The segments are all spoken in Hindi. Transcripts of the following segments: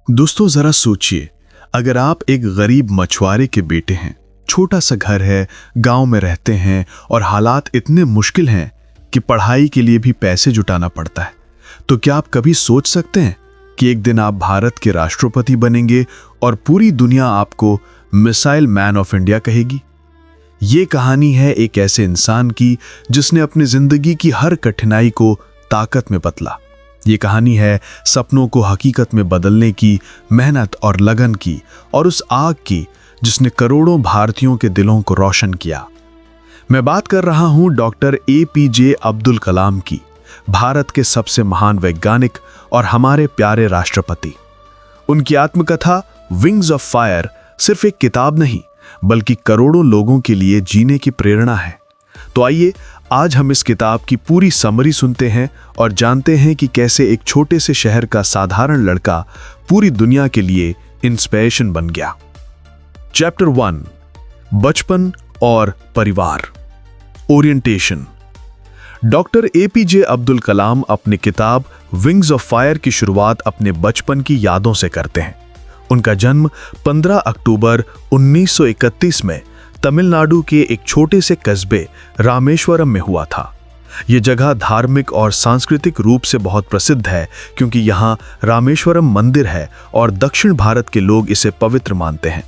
दोस्तों जरा सोचिए, अगर आप एक गरीब मछुआरे के बेटे हैं, छोटा सा घर है, गांव में रहते हैं और हालात इतने मुश्किल हैं कि पढ़ाई के लिए भी पैसे जुटाना पड़ता है, तो क्या आप कभी सोच सकते हैं कि एक दिन आप भारत के राष्ट्रपति बनेंगे और पूरी दुनिया आपको मिसाइल मैन ऑफ इंडिया कहेगी? ये कहानी है एक ऐसे इंसान की जिसने अपनी जिंदगी की हर कठिनाई को ताकत में बदला। ये कहानी है सपनों को हकीकत में बदलने की, मेहनत और लगन की, और उस आग की जिसने करोड़ों भारतीयों के दिलों को रोशन किया। मैं बात कर रहा हूं डॉक्टर APJ अब्दुल कलाम की, भारत के सबसे महान वैज्ञानिक और हमारे प्यारे राष्ट्रपति। उनकी आत्मकथा विंग्स ऑफ फायर सिर्फ एक किताब नहीं, बल्कि करोड़ों लोगों के लिए जीने की प्रेरणा है। तो आइए आज हम इस किताब की पूरी समरी सुनते हैं और जानते हैं कि कैसे एक छोटे से शहर का साधारण लड़का पूरी दुनिया के लिए इंस्पिरेशन बन गया। चैप्टर 1, बचपन और परिवार। Orientation. Doctor APJ Abdul Kalam अपनी किताब विंग्स ऑफ फायर की शुरुआत अपने बचपन की यादों से करते हैं। उनका जन्म 15 अक्टूबर 1931 में तमिलनाडु के एक छोटे से कस्बे रामेश्वरम में हुआ था। यह जगह धार्मिक और सांस्कृतिक रूप से बहुत प्रसिद्ध है क्योंकि यहाँ रामेश्वरम मंदिर है और दक्षिण भारत के लोग इसे पवित्र मानते हैं।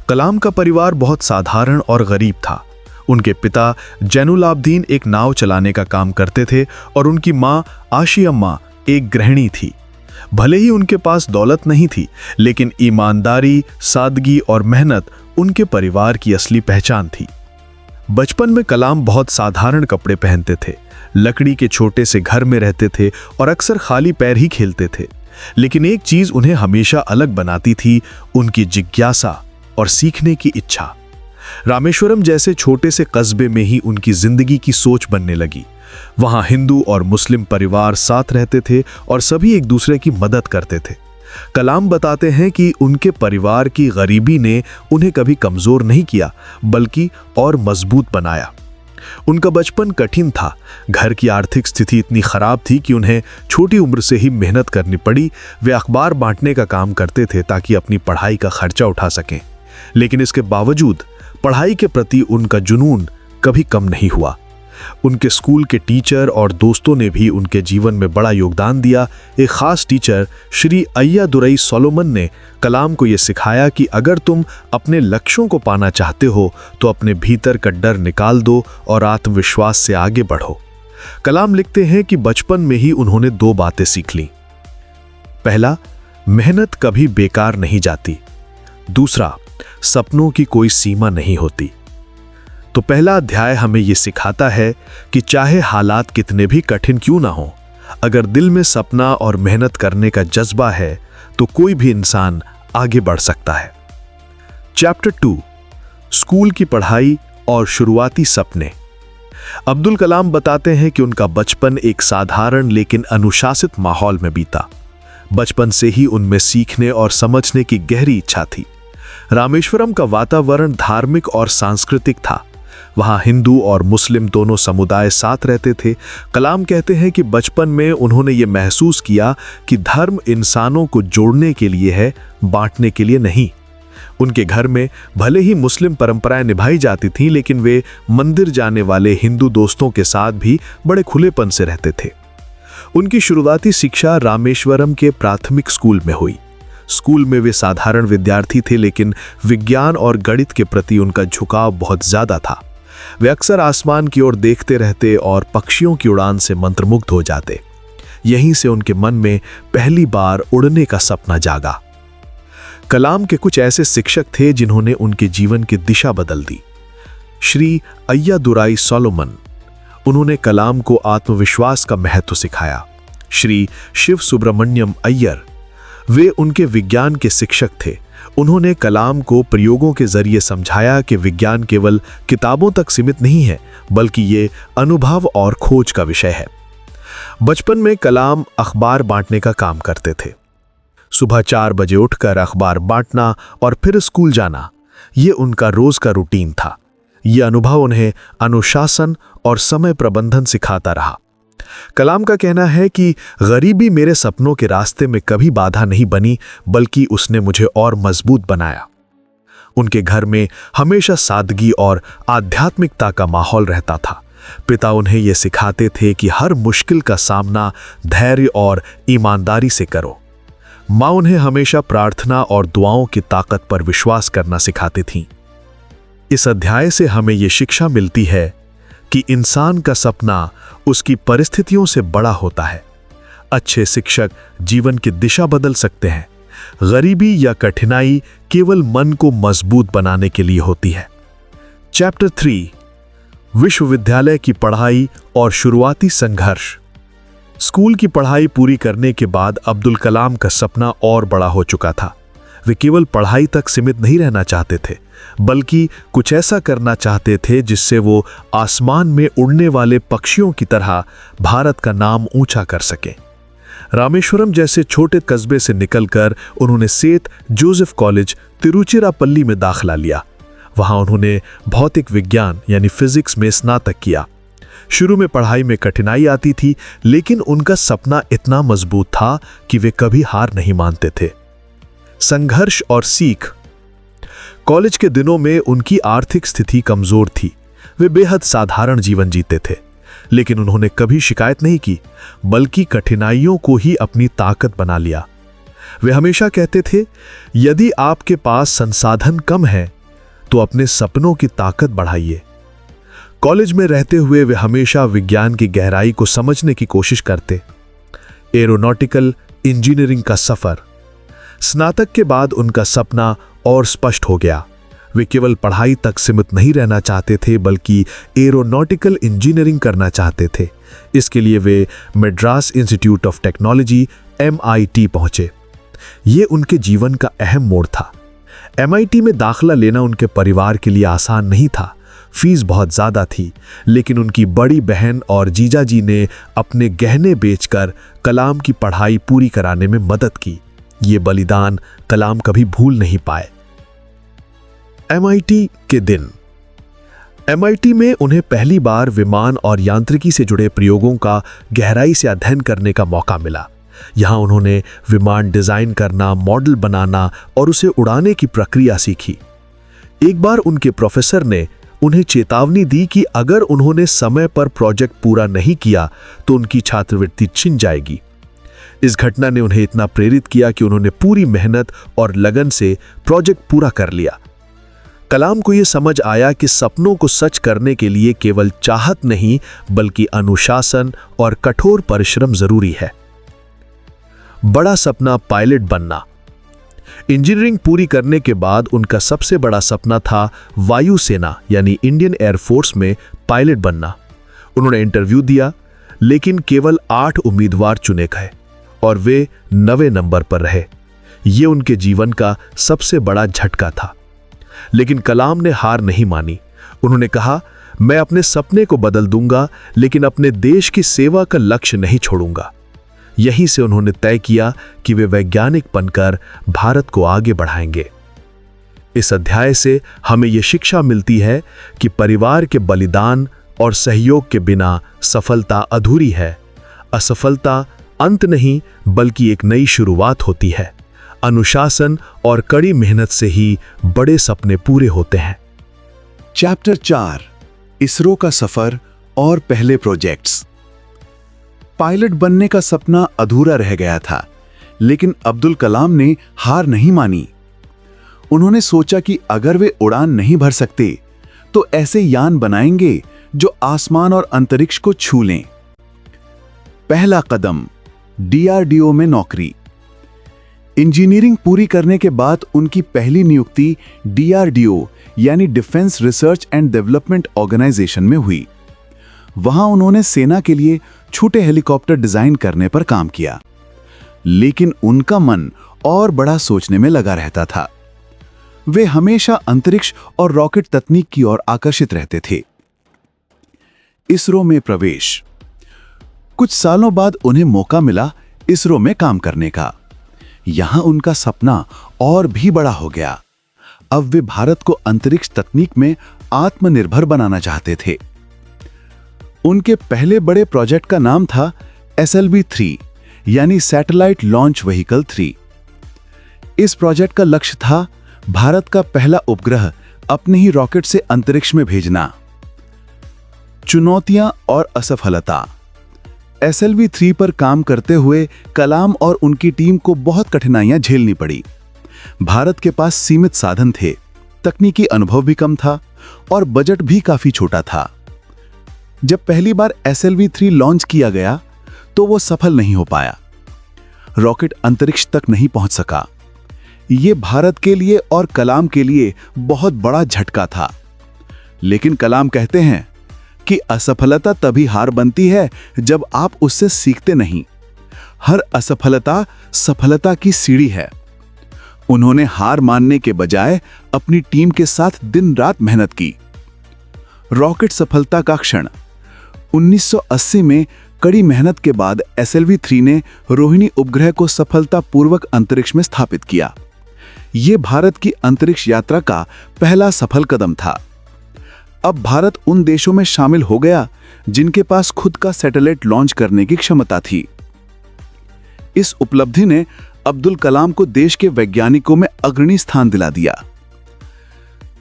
कलाम का परिवार बहुत साधारण और गरीब था। उनके पिता जैनुलाब्दीन एक नाव चलाने का काम करते थे और उनकी माँ आशियम्मा एक गृहिणी थी। भले ही उनके पास दौलत नहीं थी, लेकिन ईमानदारी, सादगी और मेहनत उनके परिवार की असली पहचान थी। बचपन में कलाम बहुत साधारण कपड़े पहनते थे, लकड़ी के छोटे से घर में रहते थे और अक्सर खाली पैर ही खेलते थे। लेकिन एक चीज उन्हें हमेशा अलग बनाती थी, उनकी जिज्ञासा और सीखने की इच्छा। रामेश्वरम जैसे छोटे से कस्बे में ही उनकी जिंदगी की सोच बनने लगी। वहां हिंदू और मुस्लिम परिवार साथ रहते थे और सभी एक दूसरे की मदद करते थे। कलाम बताते हैं कि उनके परिवार की गरीबी ने उन्हें कभी कमजोर नहीं किया, बल्कि और मजबूत बनाया। उनका बचपन कठिन था। घर की आर्थिक स्थिति इतनी खराब थी कि उन्हें छोटी उम्र से ही मेहनत करनी पड़ी। वे अखबार बांटने का काम करते थे ताकि अपनी पढ़ाई का खर्चा उठा सकें। लेकिन इसके बावजूद पढ़ाई के प्रति उनका जुनून कभी कम नहीं हुआ। उनके स्कूल के टीचर और दोस्तों ने भी उनके जीवन में बड़ा योगदान दिया। एक खास टीचर श्री अय्यादुरई सोलोमन ने कलाम को यह सिखाया कि अगर तुम अपने लक्ष्यों को पाना चाहते हो तो अपने भीतर का डर निकाल दो और आत्मविश्वास से आगे बढ़ो। कलाम लिखते हैं कि बचपन में ही उन्होंने 2 बातें सीख लीं। पहला, मेहनत कभी बेकार नहीं जाती। दूसरा, सपनों की कोई सीमा नहीं होती। तो पहला अध्याय हमें यह सिखाता है कि चाहे हालात कितने भी कठिन क्यों ना हो, अगर दिल में सपना और मेहनत करने का जज्बा है तो कोई भी इंसान आगे बढ़ सकता है। चैप्टर 2, स्कूल की पढ़ाई और शुरुआती सपने। अब्दुल कलाम बताते हैं कि उनका बचपन एक साधारण लेकिन अनुशासित माहौल में बीता। बचपन से ही उनमें सीखने और समझने की गहरी इच्छा थी। रामेश्वरम का वातावरण धार्मिक और सांस्कृतिक था। वहां हिंदू और मुस्लिम दोनों समुदाय साथ रहते थे। कलाम कहते हैं कि बचपन में उन्होंने ये महसूस किया कि धर्म इंसानों को जोड़ने के लिए है, बांटने के लिए नहीं। उनके घर में भले ही मुस्लिम परंपराएं निभाई जाती थीं, लेकिन वे मंदिर जाने वाले हिंदू दोस्तों के साथ भी बड़े खुलेपन से रहते थे। उनकी शुरुआती शिक्षा रामेश्वरम के प्राथमिक स्कूल में हुई। स्कूल में वे साधारण विद्यार्थी थे, लेकिन विज्ञान और गणित के प्रति उनका झुकाव बहुत ज्यादा था। वे अक्सर आसमान की ओर देखते रहते और पक्षियों की उड़ान से मंत्रमुग्ध हो जाते। यहीं से उनके मन में पहली बार उड़ने का सपना जागा। कलाम के कुछ ऐसे शिक्षक थे जिन्होंने उनके जीवन की दिशा बदल दी। श्री अय्यादुरई सोलोमन, उन्होंने कलाम को आत्मविश्वास का महत्व सिखाया। श्री शिव सुब्रमण्यम अय्यर, वे उनके विज्ञान के शिक्षक थे। उन्होंने कलाम को प्रयोगों के जरिए समझाया कि विज्ञान केवल किताबों तक सीमित नहीं है, बल्कि ये अनुभव और खोज का विषय है। बचपन में कलाम अखबार बांटने का काम करते थे। सुबह 4 बजे उठकर अखबार बांटना और फिर स्कूल जाना, ये उनका रोज का रूटीन था। ये अनुभव उन्हें अनुशासन और समय प्रबंधन सिखाता रहा। कलाम का कहना है कि गरीबी मेरे सपनों के रास्ते में कभी बाधा नहीं बनी, बल्कि उसने मुझे और मजबूत बनाया। उनके घर में हमेशा सादगी और आध्यात्मिकता का माहौल रहता था। पिता उन्हें यह सिखाते थे कि हर मुश्किल का सामना धैर्य और ईमानदारी से करो। माँ उन्हें हमेशा प्रार्थना और दुआओं की ताकत पर विश्वास करना सिखाती थीं। इस अध्याय से हमें यह शिक्षा मिलती है कि इंसान का सपना उसकी परिस्थितियों से बड़ा होता है। अच्छे शिक्षक जीवन की दिशा बदल सकते हैं। गरीबी या कठिनाई केवल मन को मजबूत बनाने के लिए होती है। चैप्टर 3, विश्वविद्यालय की पढ़ाई और शुरुआती संघर्ष। स्कूल की पढ़ाई पूरी करने के बाद अब्दुल कलाम का सपना और बड़ा हो चुका था। वे केवल पढ़ाई तक सीमित नहीं रहना चाहते थे, बल्कि कुछ ऐसा करना चाहते थे जिससे वो आसमान में उड़ने वाले पक्षियों की तरह भारत का नाम ऊंचा कर सके। रामेश्वरम जैसे छोटे कस्बे से निकलकर उन्होंने सेंट जोसेफ कॉलेज तिरुचिरापल्ली में दाखिला लिया। वहां उन्होंने भौतिक विज्ञान यानी फिजिक्स में स्नातक किया। शुरू में पढ़ाई में कठिनाई आती थी, लेकिन उनका सपना इतना मजबूत था कि वे कभी हार नहीं मानते थे। संघर्ष और सीख। कॉलेज के दिनों में उनकी आर्थिक स्थिति कमजोर थी। वे बेहद साधारण जीवन जीते थे, लेकिन उन्होंने कभी शिकायत नहीं की, बल्कि कठिनाइयों को ही अपनी ताकत बना लिया। वे हमेशा कहते थे, यदि आपके पास संसाधन कम है तो अपने सपनों की ताकत बढ़ाइए। कॉलेज में रहते हुए वे हमेशा विज्ञान की गहराई को समझने की कोशिश करते। एरोनॉटिकल इंजीनियरिंग का सफर। स्नातक के बाद उनका सपना और स्पष्ट हो गया। वे केवल पढ़ाई तक सीमित नहीं रहना चाहते थे, बल्कि एरोनॉटिकल इंजीनियरिंग करना चाहते थे। इसके लिए वे Madras institute of technology MIT पहुंचे। ये उनके जीवन का अहम मोड़ था। MIT में दाखिला लेना उनके परिवार के लिए आसान नहीं था। फीस बहुत ज़्यादा थी, लेकिन उनकी बड़ी बहन और जीजाजी ने अपने गहने बेचकर कलाम की पढ़ाई पूरी कराने में मदद की। ये बलिदान कलाम कभी भूल नहीं पाए। MIT के दिन। MIT में उन्हें पहली बार विमान और यांत्रिकी से जुड़े प्रयोगों का गहराई से अध्ययन करने का मौका मिला। यहाँ उन्होंने विमान डिजाइन करना, मॉडल बनाना और उसे उड़ाने की प्रक्रिया सीखी। एक बार उनके प्रोफेसर ने उन्हें चेतावनी दी कि अगर उन्होंने समय पर प्रोजेक्ट पूरा नहीं किया तो उनकी छात्रवृत्ति छिन जाएगी। इस घटना ने उन्हें इतना प्रेरित किया कि उन्होंने पूरी मेहनत और लगन से प्रोजेक्ट पूरा कर लिया। कलाम को यह समझ आया कि सपनों को सच करने के लिए केवल चाहत नहीं, बल्कि अनुशासन और कठोर परिश्रम जरूरी है। बड़ा सपना पायलट बनना। इंजीनियरिंग पूरी करने के बाद उनका सबसे बड़ा सपना था वायुसेना यानी इंडियन एयरफोर्स में पायलट बनना। उन्होंने इंटरव्यू दिया, लेकिन केवल 8 उम्मीदवार चुने गए और वे 9वें नंबर पर रहे। ये उनके जीवन का सबसे बड़ा झटका था। लेकिन कलाम ने हार नहीं मानी। उन्होंने कहा, मैं अपने सपने को बदल दूंगा, लेकिन अपने देश की सेवा का लक्ष्य नहीं छोड़ूंगा। यहीं से उन्होंने तय किया कि वे वैज्ञानिक बनकर भारत को आगे बढ़ाएंगे। इस अध्याय से हमें यह शिक्षा मिलती है कि परिवार के बलिदान और सहयोग के बिना सफलता अधूरी है। असफलता अंत नहीं, बल्कि एक नई शुरुआत होती है। अनुशासन और कड़ी मेहनत से ही बड़े सपने पूरे होते हैं। चैप्टर 4, इसरो का सफर और पहले प्रोजेक्ट्स। पायलट बनने का सपना अधूरा रह गया था, लेकिन अब्दुल कलाम ने हार नहीं मानी। उन्होंने सोचा कि अगर वे उड़ान नहीं भर सकते तो ऐसे यान बनाएंगे जो आसमान और अंतरिक्ष को छू लें। पहला कदम, DRDO में नौकरी। इंजीनियरिंग पूरी करने के बाद उनकी पहली नियुक्ति DRDO यानी defence research and development organisation में हुई। वहां उन्होंने सेना के लिए छोटे हेलीकॉप्टर डिजाइन करने पर काम किया, लेकिन उनका मन और बड़ा सोचने में लगा रहता था। वे हमेशा अंतरिक्ष और रॉकेट तकनीक की ओर आकर्षित रहते थे। इसरो में प्रवेश। कुछ सालों बाद उन्हें मौका मिला इसरो में काम करने का। यहां उनका सपना और भी बड़ा हो गया। अब वे भारत को अंतरिक्ष तकनीक में आत्मनिर्भर बनाना चाहते थे। उनके पहले बड़े प्रोजेक्ट का नाम था SLV-3 यानी सैटेलाइट लॉन्च व्हीकल 3। इस प्रोजेक्ट का लक्ष्य था भारत का पहला उपग्रह अपने ही रॉकेट से अंतरिक्ष में भेजना। चुनौतियां और असफलता। SLV-3 पर काम करते हुए कलाम और उनकी टीम को बहुत कठिनाइयां झेलनी पड़ी। भारत के पास सीमित साधन थे, तकनीकी अनुभव भी कम था और बजट भी काफी छोटा था। जब पहली बार SLV-3 लॉन्च किया गया तो वो सफल नहीं हो पाया। रॉकेट अंतरिक्ष तक नहीं पहुंच सका। ये भारत के लिए और कलाम के लिए बहुत बड़ा झटका था। लेकिन कलाम कहते हैं कि असफलता तभी हार बनती है जब आप उससे सीखते नहीं। हर असफलता सफलता की सीढ़ी है। उन्होंने हार मानने के बजाय अपनी टीम के साथ दिन रात मेहनत की। रॉकेट सफलता का क्षण। 1980 में कड़ी मेहनत के बाद SLV-3 ने रोहिणी उपग्रह को सफलतापूर्वक अंतरिक्ष में स्थापित किया। यह भारत की अंतरिक्ष यात्रा का पहला सफल कदम था। अब भारत उन देशों में शामिल हो गया जिनके पास खुद का सैटेलाइट लॉन्च करने की क्षमता थी। इस उपलब्धि ने अब्दुल कलाम को देश के वैज्ञानिकों में अग्रणी स्थान दिला दिया।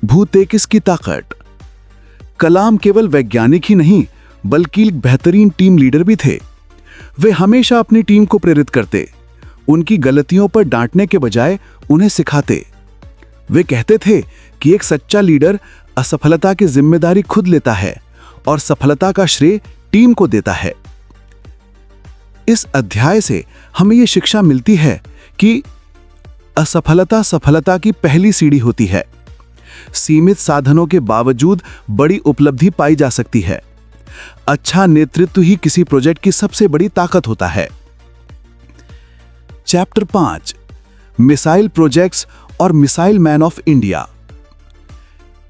भू-तेकिस की ताकत। कलाम केवल वैज्ञानिक ही नहीं बल्कि बेहतरीन टीम लीडर भी थे। वे हमेशा अपनी टीम को प्रेरित करते, उनकी गलतियों पर डांटने के बजाय उन्हें सिखाते। वे कहते थे कि एक सच्चा लीडर असफलता की जिम्मेदारी खुद लेता है और सफलता का श्रेय टीम को देता है। इस अध्याय से हमें यह शिक्षा मिलती है कि असफलता सफलता की पहली सीढ़ी होती है। सीमित साधनों के बावजूद बड़ी उपलब्धि पाई जा सकती है। अच्छा नेतृत्व ही किसी प्रोजेक्ट की सबसे बड़ी ताकत होता है। चैप्टर 5 मिसाइल प्रोजेक्ट्स और missile man of India.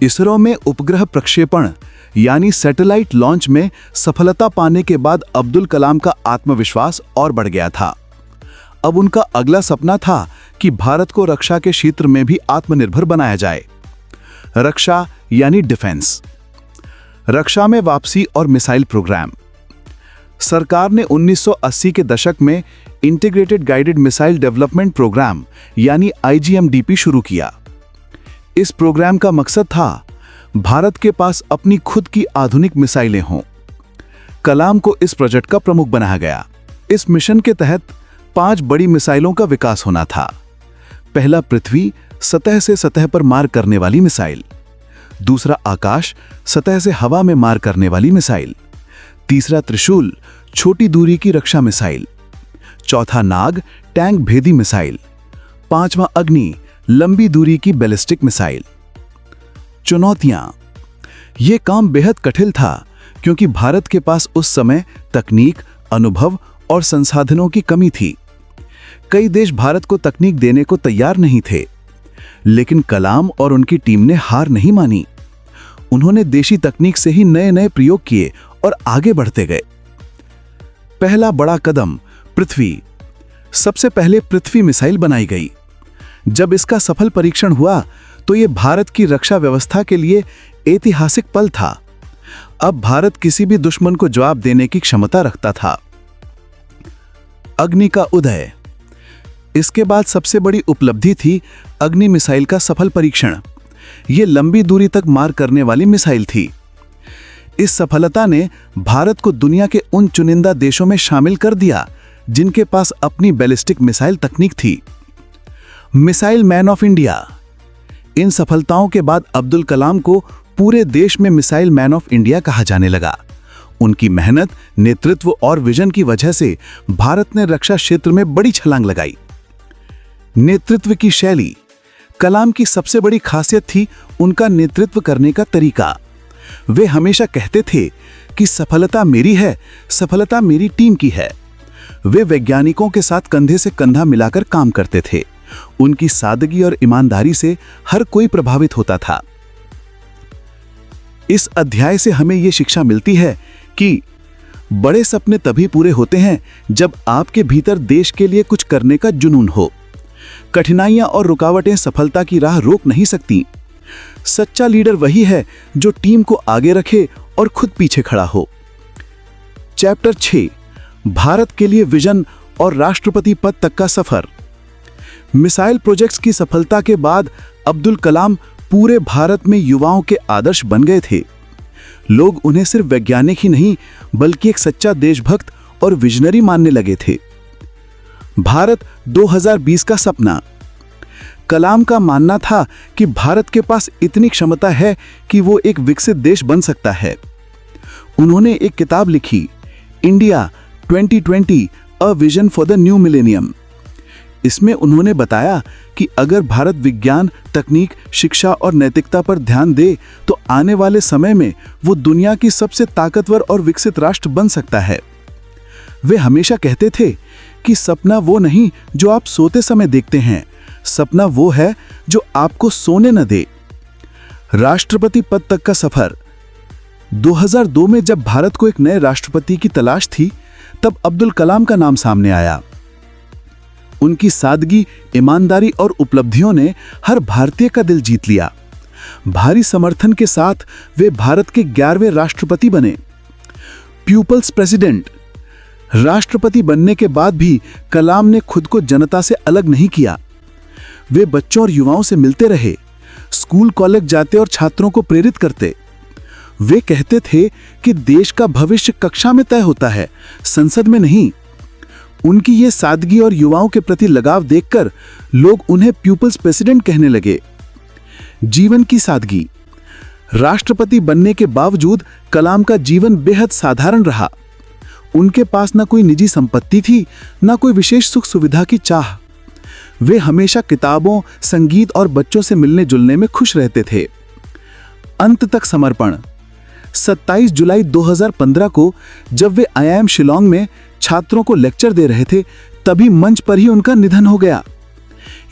ISRO में उपग्रह प्रक्षेपण यानी सैटेलाइट लॉन्च में सफलता पाने के बाद अब्दुल कलाम का आत्मविश्वास और बढ़ गया था। अब उनका अगला सपना था कि भारत को रक्षा के क्षेत्र में भी आत्मनिर्भर बनाया जाए। रक्षा यानी डिफेंस। रक्षा में वापसी और मिसाइल प्रोग्राम। सरकार ने 1980 के दशक में integrated guided missile development programme यानी IGMDP शुरू किया। इस प्रोग्राम का मकसद था भारत के पास अपनी खुद की आधुनिक मिसाइलें हों। कलाम को इस प्रोजेक्ट का प्रमुख बनाया गया। इस मिशन के तहत 5 बड़ी मिसाइलों का विकास होना था। पहला पृथ्वी सतह से सतह पर मार करने वाली मिसाइल। दूसरा आकाश सतह से हवा में मार करने वाली मिसाइल। तीसरा त्रिशूल छोटी दूरी की रक्षा मिसाइल। चौथा नाग टैंक भेदी मिसाइल। पांचवा अग्नि लंबी दूरी की बैलिस्टिक मिसाइल। चुनौतियां। यह काम बेहद कठिन था क्योंकि भारत के पास उस समय तकनीक, अनुभव और संसाधनों की कमी थी। कई देश भारत को तकनीक देने को तैयार नहीं थे, लेकिन कलाम और उनकी टीम ने हार नहीं मानी। उन्होंने देशी तकनीक से ही नए नए प्रयोग किए और आगे बढ़ते गए। पहला बड़ा कदम पृथ्वी। सबसे पहले पृथ्वी मिसाइल बनाई गई। जब इसका सफल परीक्षण हुआ तो यह भारत की रक्षा व्यवस्था के लिए ऐतिहासिक पल था। अब भारत किसी भी दुश्मन को जवाब देने की क्षमता रखता था। अग्नि का उदय। इसके बाद सबसे बड़ी उपलब्धि थी अग्नि मिसाइल का सफल परीक्षण। यह लंबी दूरी तक मार करने वाली मिसाइल थी। इस सफलता ने भारत को दुनिया के उन चुनिंदा देशों में शामिल कर दिया जिनके पास अपनी बैलिस्टिक मिसाइल तकनीक थी। Missile man of India. इन सफलताओं के बाद अब्दुल कलाम को पूरे देश में मिसाइल मैन ऑफ इंडिया कहा जाने लगा। उनकी मेहनत, नेतृत्व और विजन की वजह से भारत ने रक्षा क्षेत्र में बड़ी छलांग लगाई। नेतृत्व की शैली। कलाम की सबसे बड़ी खासियत थी उनका नेतृत्व करने का तरीका। वे हमेशा कहते थे कि सफलता मेरी है, सफलता मेरी टीम की है। वे वैज्ञानिकों के साथ कंधे से कंधा मिलाकर काम करते थे। उनकी सादगी और ईमानदारी से हर कोई प्रभावित होता था। इस अध्याय से हमें यह शिक्षा मिलती है कि बड़े सपने तभी पूरे होते हैं जब आपके भीतर देश के लिए कुछ करने का जुनून हो। कठिनाइयां और रुकावटें सफलता की राह रोक नहीं सकती। सच्चा लीडर वही है जो टीम को आगे रखे और खुद पीछे खड़ा हो। चैप्टर 6 भारत के लिए विजन और राष्ट्रपति पद तक का सफर। मिसाइल प्रोजेक्ट्स की सफलता के बाद अब्दुल कलाम पूरे भारत में युवाओं के आदर्श बन गए थे। लोग उन्हें सिर्फ वैज्ञानिक ही नहीं बल्कि एक सच्चा देशभक्त और विजनरी मानने लगे थे। भारत 2020 का सपना। कलाम का मानना था कि भारत के पास इतनी क्षमता है कि वो एक विकसित देश बन सकता है। उन्होंने एक किताब लिखी, India 2020 a vision for the new millennium. इसमें उन्होंने बताया कि अगर भारत विज्ञान, तकनीक, शिक्षा और नैतिकता पर ध्यान दे तो आने वाले समय में वो दुनिया की सबसे ताकतवर और विकसित राष्ट्र बन सकता है। वे हमेशा कहते थे कि सपना वो नहीं जो आप सोते समय देखते हैं, सपना वो है जो आपको सोने न दे। राष्ट्रपति पद तक का सफर। 2002 में जब भारत को एक नए राष्ट्रपति की तलाश थी, तब अब्दुल कलाम का नाम सामने आया। उनकी सादगी, ईमानदारी और उपलब्धियों ने हर भारतीय का दिल जीत लिया। भारी समर्थन के साथ वे भारत के 11वें राष्ट्रपति बने। People's president. राष्ट्रपति बनने के बाद भी कलाम ने खुद को जनता से अलग नहीं किया। वे बच्चों और युवाओं से मिलते रहे, स्कूल कॉलेज जाते और छात्रों को प्रेरित करते। वे कहते थे कि देश का भविष्य कक्षा में तय होता है, संसद में नहीं। उनकी ये सादगी और युवाओं के प्रति लगाव देखकर लोग उन्हें पीपल्स प्रेसिडेंट कहने लगे। जीवन की सादगी। राष्ट्रपति बनने के बावजूद कलाम का जीवन बेहद साधारण रहा। उनके पास न कोई निजी संपत्ति थी, न कोई विशेष सुख सुविधा की चाह। वे हमेशा किताबों, संगीत और बच्चों से मिलने जुलने में खुश रहते थे। अंत तक समर्पण। 27 जुलाई 2015 को जब वे IIM शिलोंग में छात्रों को लेक्चर दे रहे थे, तभी मंच पर ही उनका निधन हो गया।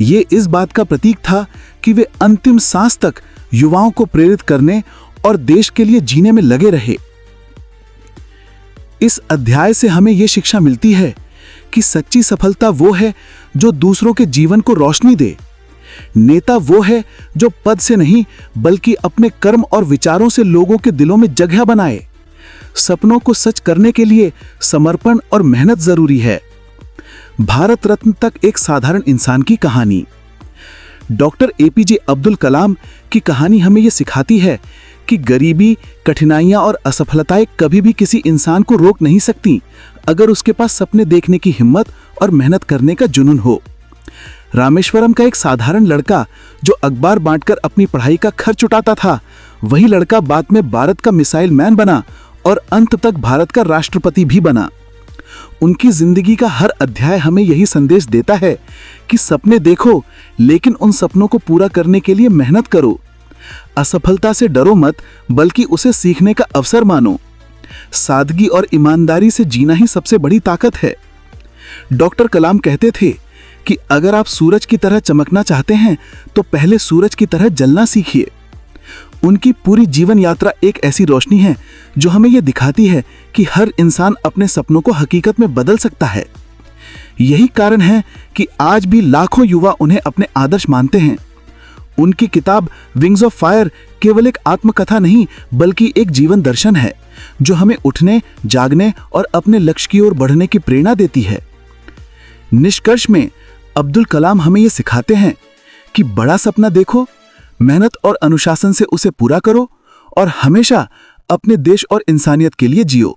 ये इस बात का प्रतीक था कि वे अंतिम सांस तक युवाओं को प्रेरित करने और देश के लिए जीने में लगे रहे। इस अध्याय से हमें यह शिक्षा मिलती है कि सच्ची सफलता वो है जो दूसरों के जीवन को रोशनी दे। नेता वो है जो पद से नहीं बल्कि अपने कर्म और विचारों से लोगों के दिलों में जगह बनाए। सपनों को सच करने के लिए समर्पण और मेहनत जरूरी है। भारत रत्न तक एक साधारण इंसान की कहानी। डॉक्टर APJ अब्दुल कलाम की कहानी हमें यह सिखाती है कि गरीबी, कठिनाइयां और असफलताएं कभी भी किसी इंसान को रोक नहीं सकती, अगर उसके पास सपने देखने की हिम्मत और मेहनत करने का जुनून हो। रामेश्वरम का एक साधारण लड़का जो अखबार बांटकर अपनी पढ़ाई का खर्च उठाता था, वही लड़का बाद में भारत का मिसाइल मैन बना और अंत तक भारत का राष्ट्रपति भी बना। उनकी जिंदगी का हर अध्याय हमें यही संदेश देता है कि सपने देखो, लेकिन उन सपनों को पूरा करने के लिए मेहनत करो। असफलता से डरो मत, बल्कि उसे सीखने का अवसर मानो। सादगी और ईमानदारी से जीना ही सबसे बड़ी ताकत है। डॉक्टर कलाम कहते थे कि अगर आप सूरज की तरह चमकना चाहते हैं तो पहले सूरज की तरह जलना सीखिए। उनकी पूरी जीवन यात्रा एक ऐसी रोशनी है जो हमें यह दिखाती है कि हर इंसान अपने सपनों को हकीकत में बदल सकता है। यही कारण है कि आज भी लाखों युवा उन्हें अपने आदर्श मानते हैं। उनकी किताब विंग्स ऑफ फायर केवल एक आत्मकथा नहीं बल्कि एक जीवन दर्शन है जो हमें उठने, जागने और अपने लक्ष्य की ओर बढ़ने की प्रेरणा देती है। निष्कर्ष में अब्दुल कलाम हमें यह सिखाते हैं कि बड़ा सपना देखो, मेहनत और अनुशासन से उसे पूरा करो और हमेशा अपने देश और इंसानियत के लिए जियो।